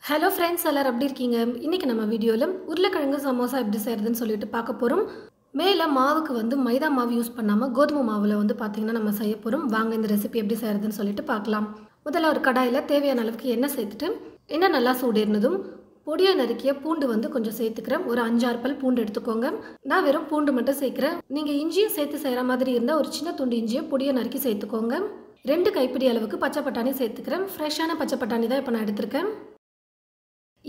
Hello friends, எல்லாரும் எப்படி இருக்கீங்க? இன்றைக்கி நம்ம வீடியோவில் உருளைக்கிழங்கு சமோசா எப்படி செய்கிறதுன்னு சொல்லிட்டு பார்க்க போகிறோம். மேலே மாவுக்கு மைதா மாவு யூஸ் பண்ணாமல் கோதுமை மாவில் பார்த்திங்கன்னா நம்ம செய்ய போகிறோம். வாங்க இந்த ரெசிபி எப்படி செய்கிறதுன்னு சொல்லிட்டு பார்க்கலாம். முதல்ல ஒரு கடாயில் தேவையான அளவுக்கு எண்ணெய் சேர்த்துட்டு எண்ணெய் நல்லா சூடேறினதும் பொடியை நறுக்கிய பூண்டு கொஞ்சம் சேர்த்துக்கிறேன். ஒரு 5-6 பல் பூண்டு எடுத்துக்கோங்க. நான் வெறும் பூண்டு மட்டும் சேர்க்குறேன். நீங்கள் இஞ்சியும் சேர்த்து செய்கிற மாதிரி இருந்தால் ஒரு சின்ன துண்டு இஞ்சியை பொடியை நறுக்கி சேர்த்துக்கோங்க. 2 கைப்பிடி அளவுக்கு பச்சை பட்டாணி சேர்த்துக்கிறேன். ஃப்ரெஷ்ஷான பச்சை பட்டாணி தான் இப்போ நான் எடுத்திருக்கேன்.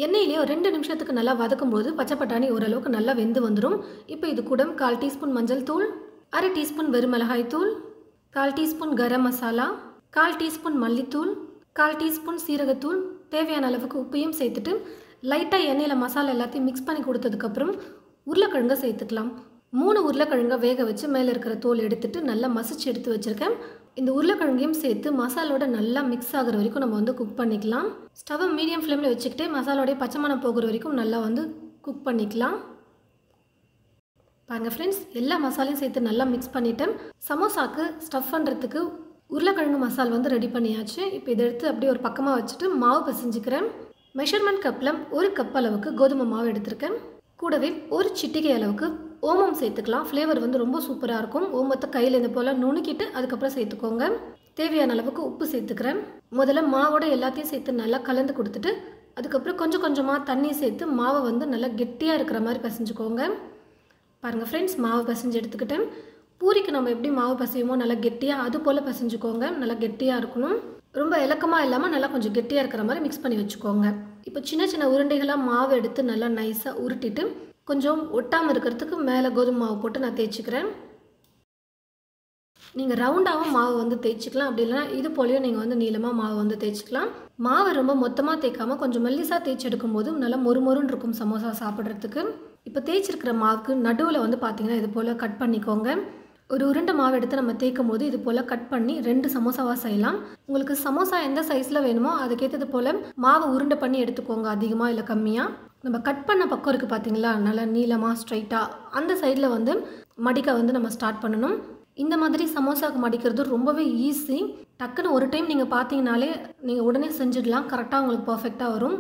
எண்ணெயிலே ஒரு 2 நிமிஷத்துக்கு நல்லா வதக்கும் போது பச்சை பட்டாணி ஓரளவுக்கு நல்லா வெந்து வந்துடும். இப்போ இது கூட 1/4 டீஸ்பூன் மஞ்சள் தூள், 1/2 டீஸ்பூன் வெறும் மிளகாய் தூள், 1/4 டீஸ்பூன் கரம் மசாலா, 1/4 டீஸ்பூன் மல்லித்தூள், 1/4 டீஸ்பூன் சீரகத்தூள், தேவையான அளவுக்கு உப்பையும் சேர்த்துட்டு லைட்டாக எண்ணெயில் மசாலா எல்லாத்தையும் மிக்ஸ் பண்ணி கொடுத்ததுக்கப்புறம் உருளைக்கிழங்கை சேர்த்துக்கலாம். 3 உருளைக்கிழங்கை வேக வச்சு மேலே இருக்கிற தோல் எடுத்துட்டு நல்லா மசிச்சு எடுத்து வச்சுருக்கேன். இந்த உருளைக்கிழங்கையும் சேர்த்து மசாலோட நல்லா மிக்ஸ் ஆகிற வரைக்கும் நம்ம குக் பண்ணிக்கலாம். ஸ்டவ்வை மீடியம் ஃப்ளேமில் வச்சுக்கிட்டே மசாலோடைய பச்சை மணம் போகிற வரைக்கும் நல்லா குக் பண்ணிக்கலாம். பாருங்கள் ஃப்ரெண்ட்ஸ், எல்லா மசாலையும் சேர்த்து நல்லா மிக்ஸ் பண்ணிட்டேன். சமோசாக்கு ஸ்டஃப் பண்ணுறதுக்கு உருளைக்கிழங்கு மசால் ரெடி பண்ணியாச்சு. இப்போ இதை எடுத்து அப்படியே ஒரு பக்கமாக வச்சுட்டு மாவு பிசைஞ்சிக்கிறேன். மெஷர்மெண்ட் கப்பில் 1 கப் அளவுக்கு கோதுமை மாவு எடுத்திருக்கேன். கூடவே ஒரு சிட்டிகை அளவுக்கு ஓமம் சேர்த்துக்கலாம். ஃப்ளேவர் ரொம்ப சூப்பராக இருக்கும். ஓமத்தை கையில் இந்த போல் நுணுக்கிட்டு அதுக்கப்புறம் சேர்த்துக்கோங்க. தேவையான அளவுக்கு உப்பு சேர்த்துக்கிறேன். முதல்ல மாவோட எல்லாத்தையும் சேர்த்து நல்லா கலந்து கொடுத்துட்டு அதுக்கப்புறம் கொஞ்சம் கொஞ்சமாக தண்ணி சேர்த்து மாவை நல்லா கெட்டியாக இருக்கிற மாதிரி பிசைஞ்சுக்கோங்க. பாருங்கள் ஃப்ரெண்ட்ஸ், மாவு பிசைஞ்சு எடுத்துக்கிட்டேன். பூரிக்கு நம்ம எப்படி மாவு பிசையுமோ நல்லா கெட்டியாக அது போல் பிசைஞ்சுக்கோங்க. நல்லா கெட்டியாக இருக்கணும். ரொம்ப இலக்கமாக இல்லாமல் நல்லா கொஞ்சம் கெட்டியாக இருக்கிற மாதிரி மிக்ஸ் பண்ணி வச்சுக்கோங்க. இப்போ சின்ன சின்ன உருண்டைகளாக மாவு எடுத்து நல்லா நைஸாக உருட்டிட்டு கொஞ்சம் ஒட்டாமல் இருக்கிறதுக்கு மேலே கோதுமை மாவு போட்டு நான் தேய்ச்சிக்கிறேன். நீங்கள் ரவுண்டாகவும் மாவு தேய்ச்சிக்கலாம். அப்படி இல்லைனா இது போலையும் நீங்கள் நீளமாக மாவு தேய்ச்சிக்கலாம். மாவை ரொம்ப மொத்தமாக தேய்க்காமல் கொஞ்சம் மெல்லிசாக தேய்ச்சி எடுக்கும்போது நல்லா மொறுமொறுன்னு இருக்கும் சமோசா சாப்பிட்றதுக்கு. இப்போ தேய்ச்சிருக்கிற மாவுக்கு நடுவில் பார்த்தீங்கன்னா இது போல் கட் பண்ணிக்கோங்க. ஒரு உருண்டை மாவு எடுத்து நம்ம தேய்க்கும் போது இது போல் கட் பண்ணி 2 சமோசாவாக செய்யலாம். உங்களுக்கு சமோசா எந்த சைஸில் வேணுமோ அதுக்கேற்றது போல் மாவு உருண்டை பண்ணி எடுத்துக்கோங்க, அதிகமாக இல்லை கம்மியாக. நம்ம கட் பண்ண பக்கம் இருக்குது பார்த்தீங்களா, நல்லா நீளமாக ஸ்ட்ரைட்டாக அந்த சைடில் மடிக்க நம்ம ஸ்டார்ட் பண்ணணும். இந்த மாதிரி சமோசாவுக்கு மடிக்கிறது ரொம்பவே ஈஸி. டக்குன்னு ஒரு டைம் நீங்கள் பார்த்தீங்கனாலே நீங்கள் உடனே செஞ்சிடலாம். கரெக்டாக உங்களுக்கு பர்ஃபெக்டாக வரும்.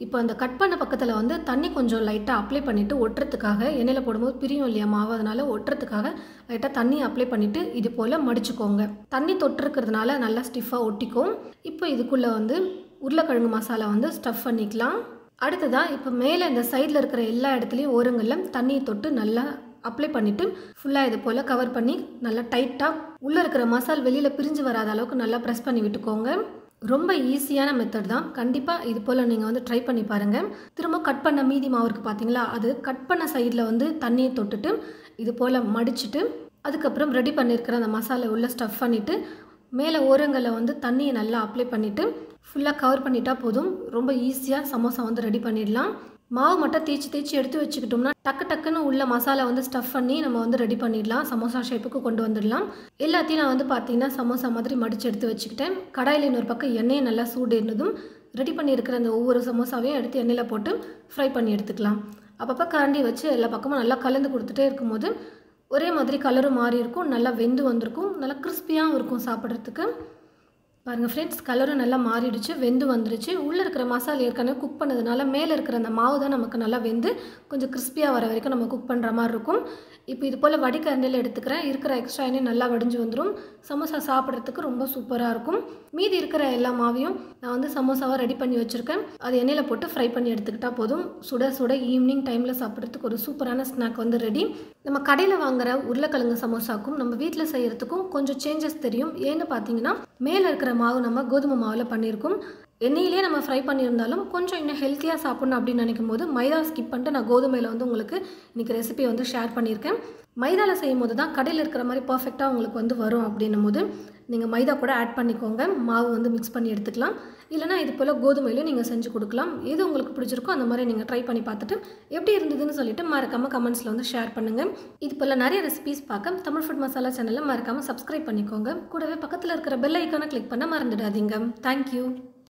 இப்போ அந்த கட் பண்ண பக்கத்தில் தண்ணி கொஞ்சம் லைட்டாக அப்ளை பண்ணிவிட்டு ஒட்டுறதுக்காக, எண்ணெயில் போடும்போது பிரியும் இல்லையா மாவு, அதனால் ஒட்டுறதுக்காக லைட்டாக தண்ணி அப்ளை பண்ணிவிட்டு இது போல் மடிச்சுக்கோங்க. தண்ணி தொட்டுருக்கிறதுனால நல்லா ஸ்டிஃபாக ஒட்டிக்கும். இப்போ இதுக்குள்ளே உருளைக்கிழங்கு மசாலா ஸ்டஃப் பண்ணிக்கலாம். அடுத்ததாக இப்போ மேலே இந்த சைடில் இருக்கிற எல்லா இடத்துலையும் ஓரங்களில் தண்ணியை தொட்டு நல்லா அப்ளை பண்ணிவிட்டு ஃபுல்லாக இது போல் கவர் பண்ணி நல்லா டைட்டாக உள்ளே இருக்கிற மசால் வெளியில் பிரிஞ்சு வராத அளவுக்கு நல்லா ப்ரெஸ் பண்ணி விட்டுக்கோங்க. ரொம்ப ஈஸியான மெத்தட் தான். கண்டிப்பாக இது போல் நீங்கள் ட்ரை பண்ணி பாருங்கள். திரும்ப கட் பண்ண மீதி மாவு இருக்குது பார்த்தீங்களா, அது கட் பண்ண சைடில் தண்ணியை தொட்டுட்டு இது போல் மடிச்சுட்டு அதுக்கப்புறம் ரெடி பண்ணியிருக்கிற அந்த மசாலா உள்ளே ஸ்டஃப் பண்ணிவிட்டு மேலே ஓரங்களில் தண்ணியை நல்லா அப்ளை பண்ணிவிட்டு ஃபுல்லாக கவர் பண்ணிட்டா போதும். ரொம்ப ஈஸியாக சமோசா ரெடி பண்ணிடலாம். மாவு மட்டும் தேய்ச்சி எடுத்து வச்சுக்கிட்டோம்னா டக்குன்னு உள்ள மசாலா ஸ்டஃப் பண்ணி நம்ம ரெடி பண்ணிடலாம். சமோசா ஷேப்புக்கு கொண்டு வந்துடலாம். எல்லாத்தையும் நான் பார்த்தீங்கன்னா சமோசா மாதிரி மடித்து எடுத்து வச்சுக்கிட்டேன். கடாயில் இன்னொரு பக்கம் எண்ணெயை நல்லா சூடேறினதும் ரெடி பண்ணியிருக்கிற அந்த ஒவ்வொரு சமோசாவையும் எடுத்து எண்ணெயில் போட்டு ஃப்ரை பண்ணி எடுத்துக்கலாம். அப்பப்போ கரண்டி வச்சு எல்லா பக்கமும் நல்லா கலந்து கொடுத்துட்டே இருக்கும்போது ஒரே மாதிரி கலரும் மாறி இருக்கும். நல்லா வெந்து வந்திருக்கும். நல்லா கிறிஸ்பியாகவும் இருக்கும் சாப்பிட்றதுக்கு. பாருங்கள் ஃப்ரெண்ட்ஸ், கலரும் நல்லா மாறிடுச்சு, வெந்து வந்துருச்சு. உள்ளே இருக்கிற மசாலா ஏற்கனவே குக் பண்ணதுனால மேலே இருக்கிற அந்த மாவு தான் நமக்கு நல்லா வெந்து கொஞ்சம் கிறிஸ்பியாக வர வரைக்கும் நம்ம குக் பண்ணுற மாதிரி இருக்கும். இப்போ இது போல் வடிகரண்டியில் எடுத்துக்கிறேன். இருக்கிற எக்ஸ்ட்ரா எண்ணெய் நல்லா வடிஞ்சு வந்துடும். சமோசா சாப்பிட்றதுக்கு ரொம்ப சூப்பராக இருக்கும். மீதி இருக்கிற எல்லா மாவையும் நான் சமோசாவாக ரெடி பண்ணி வச்சுருக்கேன். அது எண்ணெயில் போட்டு ஃப்ரை பண்ணி எடுத்துக்கிட்டால் போதும். சுட சுட ஈவினிங் டைமில் சாப்பிட்றதுக்கு ஒரு சூப்பரான ஸ்நாக் ரெடி. நம்ம கடையில் வாங்குகிற உருளைக்கிழங்கு சமோசாக்கும் நம்ம வீட்டில் செய்கிறதுக்கும் கொஞ்சம் சேஞ்சஸ் தெரியும். ஏன்னு பார்த்தீங்கன்னா மேலே இருக்கிற மாவு நம்ம கோதுமை மாவில் பண்ணியிருக்கோம். எண்ணெயிலே நம்ம ஃப்ரை பண்ணியிருந்தாலும் கொஞ்சம் இன்னும் ஹெல்த்தியாக சாப்பிட்ணும் அப்படின்னு நினைக்கும் போது மைதா ஸ்கிப் பண்ணிட்டு நான் கோதுமையில் உங்களுக்கு இன்றைக்கி ரெசிபி ஷேர் பண்ணியிருக்கேன். மைதாவில் செய்யும் போது தான் கடையில் இருக்கிற மாதிரி பர்ஃபெக்டாக உங்களுக்கு வரும். அப்படின்னும் போது நீங்கள் மைதா கூட ஆட் பண்ணிக்கோங்க. மாவு மிக்ஸ் பண்ணி எடுத்துக்கலாம். இல்லைனா இது போல் கோதுமையிலும் நீங்கள் செஞ்சு கொடுக்கலாம். எது உங்களுக்கு பிடிச்சிருக்கோ அந்த மாதிரி நீங்கள் ட்ரை பண்ணி பார்த்துட்டு எப்படி இருந்ததுன்னு சொல்லிட்டு மறக்காமல் கமெண்ட்ஸில் ஷேர் பண்ணுங்கள். இது போல் நிறைய ரெசிபிஸ் பார்க்க தமிழ் ஃபுட் மசாலா சேனலில் மறக்காமல் சப்ஸ்கிரைப் பண்ணிக்கோங்க. கூடவே பக்கத்தில் இருக்கிற பெல் ஐக்கானை கிளிக் பண்ண மறந்துடாதீங்க. தேங்க்யூ.